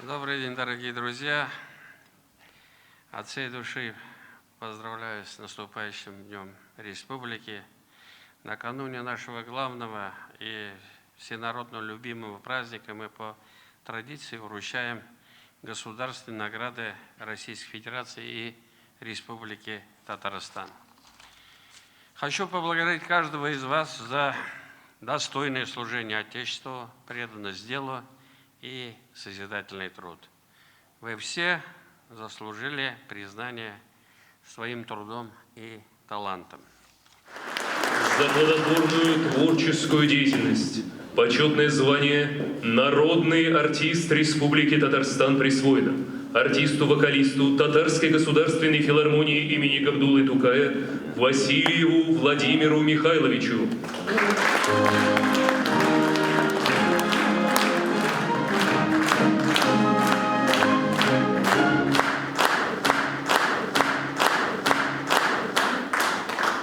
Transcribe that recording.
Добрый день, дорогие друзья! От всей души поздравляю с наступающим Днем Республики. Накануне нашего главного и всенародно любимого праздника мы по традиции вручаем государственные награды Российской Федерации и Республики Татарстан. Хочу поблагодарить каждого из вас за достойное служение Отечеству, преданность делу и созидательный труд. Вы все заслужили признание своим трудом и талантом. За плодотворную творческую деятельность почетное звание «Народный артист Республики Татарстан» присвоено артисту-вокалисту Татарской государственной филармонии имени Габдуллы Тукая Васильеву Владимиру Михайловичу.